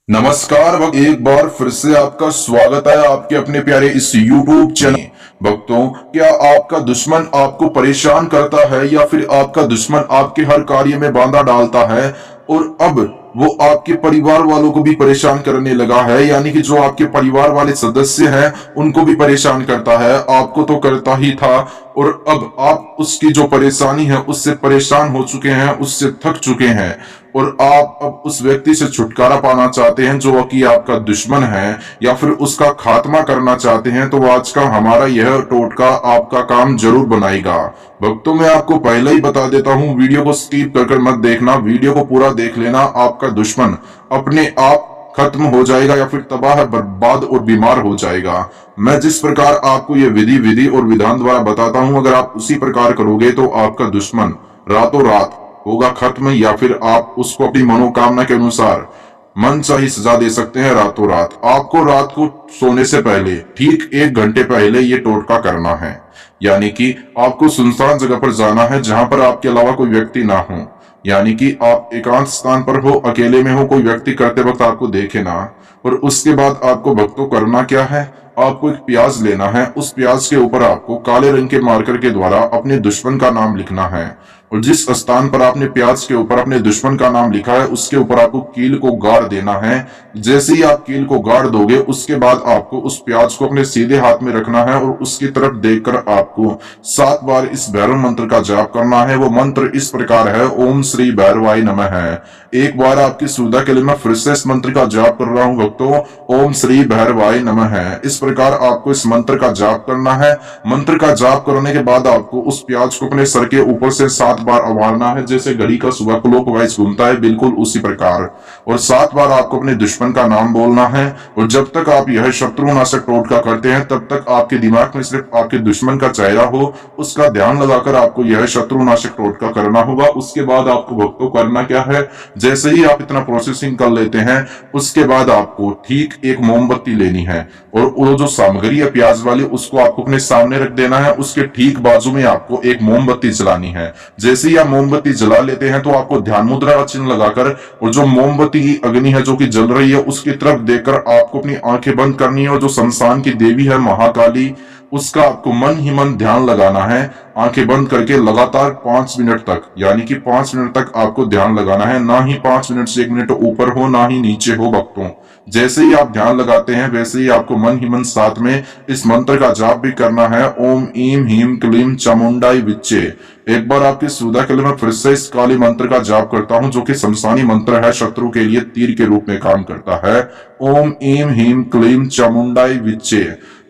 नमस्कार भक्त, एक बार फिर से आपका स्वागत है आपके अपने प्यारे इस YouTube चैनल। भक्तों, क्या आपका दुश्मन आपको परेशान करता है या फिर आपका दुश्मन आपके हर कार्य में बाधा डालता है और अब वो आपके परिवार वालों को भी परेशान करने लगा है, यानी कि जो आपके परिवार वाले सदस्य हैं उनको भी परेशान करता है। आपको तो करता ही था और अब आप उसकी जो परेशानी है उससे परेशान हो चुके हैं, उससे थक चुके हैं और आप अब उस व्यक्ति से छुटकारा पाना चाहते हैं जो कि आपका दुश्मन है या फिर उसका खात्मा करना चाहते हैं। तो आज का हमारा यह टोटका आपका काम जरूर बनाएगा। भक्तों, मैं आपको पहले ही बता देता हूं, वीडियो को स्किप कर मत देखना, वीडियो को पूरा देख लेना। आपका दुश्मन अपने आप खत्म हो जाएगा या फिर तबाह, बर्बाद और बीमार हो जाएगा। मैं जिस प्रकार आपको ये विधि और विधान द्वारा बताता हूं, अगर आप उसी प्रकार करोगे तो आपका दुश्मन रातों रात होगा खत्म, या फिर आप उसको अपनी मनोकामना के अनुसार मनचाही सजा दे सकते हैं रातों रात। आपको रात को सोने से पहले ठीक 1 घंटे पहले ये टोटका करना है, यानी कि आपको सुनसान जगह पर जाना है जहां पर आपके अलावा कोई व्यक्ति ना हो, यानी कि आप एकांत स्थान पर हो, अकेले में हो, कोई व्यक्ति करते वक्त आपको देखे ना। और उसके बाद आपको भक्तों करना क्या है, आपको एक प्याज लेना है, उस प्याज के ऊपर आपको काले रंग के मार्कर के द्वारा अपने दुश्मन का नाम लिखना है और जिस स्थान पर आपने प्याज के ऊपर अपने दुश्मन का नाम लिखा है उसके ऊपर आपको कील को गाड़ देना है। जैसे ही आप कील को गाड़ दोगे उसके बाद आपको उस प्याज को अपने सीधे हाथ में रखना है और उसकी तरफ देखकर आपको 7 बार इस भैरव मंत्र का जाप करना है। वो मंत्र इस प्रकार है, ओम श्री भैरवाय नमः है। एक बार आपकी सुविधा के लिए मैं फिर से इस मंत्र का जाप कर रहा हूं भक्तों, ओम श्री भैरवाय नमः है। इस प्रकार आपको इस मंत्र का जाप करना है। मंत्र का जाप करने के बाद आपको उस प्याज को अपने सर के ऊपर से 7 बार उबालना है, जैसे घड़ी का सुबह क्लॉकवाइज घूमता है, बिल्कुल उसी प्रकार। और 7 बार आपको अपने दुश्मन का नाम बोलना है और जब तक आप यह शत्रुनाशक टोटका करते हैं तब तक आपके दिमाग में सिर्फ आपके दुश्मन का चेहरा हो, उसका ध्यान लगाकर आपको यह शत्रुनाशक टोटका करना होगा। उसके बाद आपको भक्तों करना क्या है, जैसे ही आप इतना प्रोसेसिंग कर लेते हैं उसके बाद आपको ठीक एक मोमबत्ती लेनी है और वो जो सामग्री है प्याज वाली उसको आपको अपने सामने रख देना है। उसके ठीक बाजू में आपको एक मोमबत्ती जलानी है। जैसे ही आप मोमबत्ती जला लेते हैं तो आपको ध्यान मुद्रा का चिन्ह लगाकर और जो मोमबत्ती की अग्नि है जो कि जल रही है उसकी तरफ देखकर आपको अपनी आंखें बंद करनी है और जो शमशान की देवी है महाकाली उसका आपको मन ही मन ध्यान लगाना है। आंखें बंद करके लगातार 5 मिनट तक, यानी कि 5 मिनट तक आपको ध्यान लगाना है। ना ही 5 मिनट से 1 मिनट ऊपर हो ना ही नीचे हो भक्तों। जैसे ही आप ध्यान लगाते हैं वैसे ही आपको मन ही मन साथ में इस मंत्र का जाप भी करना है, ओम ईम हीम क्लीम चामुंडाई विच्चे। एक बार आपकी सुविधा के लिए मैं फिर से इस काली मंत्र का जाप करता हूं जो कि शमशानी मंत्र है, शत्रु के लिए तीर के रूप में काम करता है। ओम ईम हीम क्लीम चामुंडाई विच्चे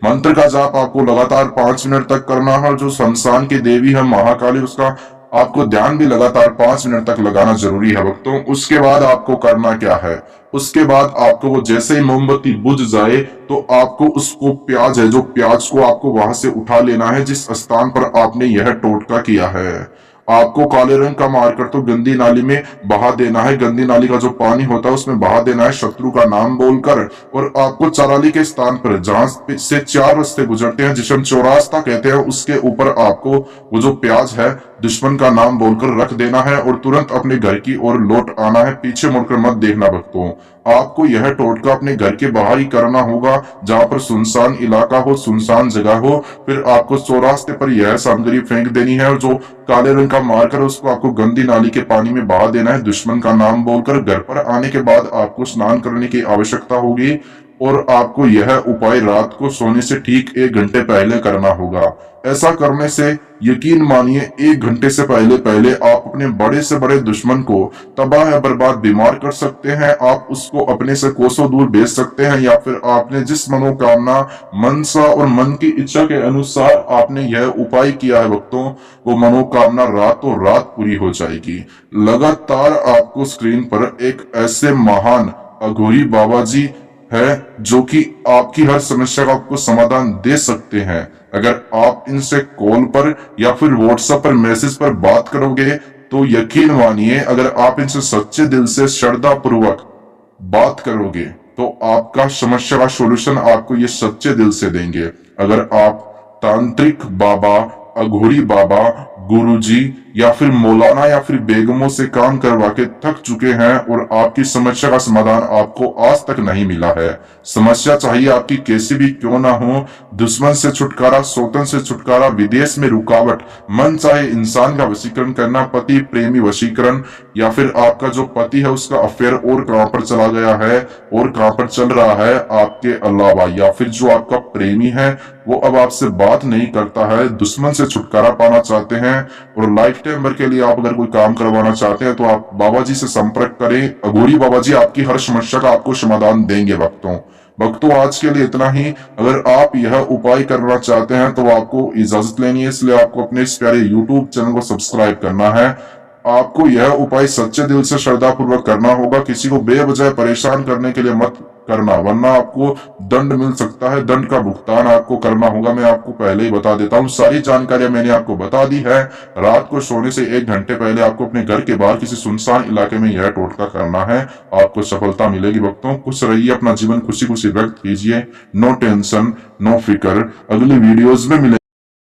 मंत्र का जाप आपको लगातार 5 मिनट तक करना है। जो शमशान की देवी है महाकाली उसका आपको ध्यान भी लगातार 5 मिनट तक लगाना जरूरी है भक्तों। उसके बाद आपको करना क्या है, उसके बाद आपको वो जैसे ही मोमबत्ती बुझ जाए तो आपको उसको प्याज है जो प्याज को आपको वहां से उठा लेना है जिस स्थान पर आपने यह टोटका किया है। आपको काले रंग का मारकर तो गंदी नाली में बहा देना है। गंदी नाली का जो पानी होता है उसमें बहा देना है शत्रु का नाम बोलकर। और आपको चराली के स्थान पर जहां से 4 रास्ते गुजरते हैं जिसे हम चौरास्ता कहते हैं उसके ऊपर आपको वो जो प्याज है दुश्मन का नाम बोलकर रख देना है और तुरंत अपने घर की ओर लौट आना है। पीछे मुड़कर मत देखना भक्तों। आपको यह टोटका अपने घर के बाहर ही करना होगा जहां पर सुनसान इलाका हो, सुनसान जगह हो। फिर आपको चौरास्ते पर यह सामग्री फेंक देनी है और जो काले रंग का मार्कर उसको आपको गंदी नाली के पानी में बहा देना है दुश्मन का नाम बोलकर। घर पर आने के बाद आपको स्नान करने की आवश्यकता होगी और आपको यह उपाय रात को सोने से ठीक 1 घंटे पहले करना होगा। ऐसा करने से यकीन मानिए 1 घंटे से पहले पहले आप अपने बड़े से बड़े दुश्मन को तबाह या बर्बाद बीमार कर सकते हैं। आप उसको अपने से कोसों दूर भेज सकते हैं या फिर आपने जिस मनोकामना, मनसा और मन की इच्छा के अनुसार आपने यह उपाय किया है भक्तों, वो मनोकामना रातों रात पूरी हो जाएगी। लगातार आपको स्क्रीन पर एक ऐसे महान अघोरी बाबा जी है जो कि आपकी हर समस्या का आपको समाधान दे सकते हैं। अगर आप इनसे कॉल पर या फिर व्हाट्सएप पर मैसेज पर बात करोगे तो यकीन मानिए अगर आप इनसे सच्चे दिल से श्रद्धा पूर्वक बात करोगे तो आपका समस्या का सॉल्यूशन आपको ये सच्चे दिल से देंगे। अगर आप तांत्रिक बाबा, अघोरी बाबा, गुरुजी या फिर मौलाना या फिर बेगमों से काम करवा के थक चुके हैं और आपकी समस्या का समाधान आपको आज तक नहीं मिला है। समस्या चाहिए आपकी कैसी भी क्यों ना हो, दुश्मन से छुटकारा, शैतान से छुटकारा, विदेश में रुकावट, मन चाहे इंसान का वशीकरण करना, पति प्रेमी वशीकरण, या फिर आपका जो पति है उसका अफेयर और कहां पर चला गया है और कहां पर चल रहा है आपके अलावा, या फिर जो आपका प्रेमी है वो अब आपसे बात नहीं करता है, दुश्मन से छुटकारा पाना चाहते हैं और लाइफ टाइम भर के लिए आप अगर कोई काम करवाना चाहते हैं तो आप बाबा जी से संपर्क करें। अघोरी बाबा जी आपकी हर समस्या का आपको समाधान देंगे। भक्तों आज के लिए इतना ही। अगर आप यह उपाय करना चाहते हैं तो आपको इजाजत लेनी है, इसलिए आपको अपने इस प्यारे यूट्यूब चैनल को सब्सक्राइब करना है। आपको यह उपाय सच्चे दिल से श्रद्धा पूर्वक करना होगा, किसी को बेवजह परेशान करने के लिए मत करना, वरना आपको दंड मिल सकता है, दंड का भुगतान आपको करना होगा। मैं आपको पहले ही बता देता हूँ, सारी जानकारियां मैंने आपको बता दी है। रात को सोने से 1 घंटे पहले आपको अपने घर के बाहर किसी सुनसान इलाके में यह टोटका करना है, आपको सफलता मिलेगी। भक्तों खुश रहिए, अपना जीवन खुशी खुशी व्यक्त कीजिए। नो टेंशन नो फिक्र। अगली वीडियोज में मिले।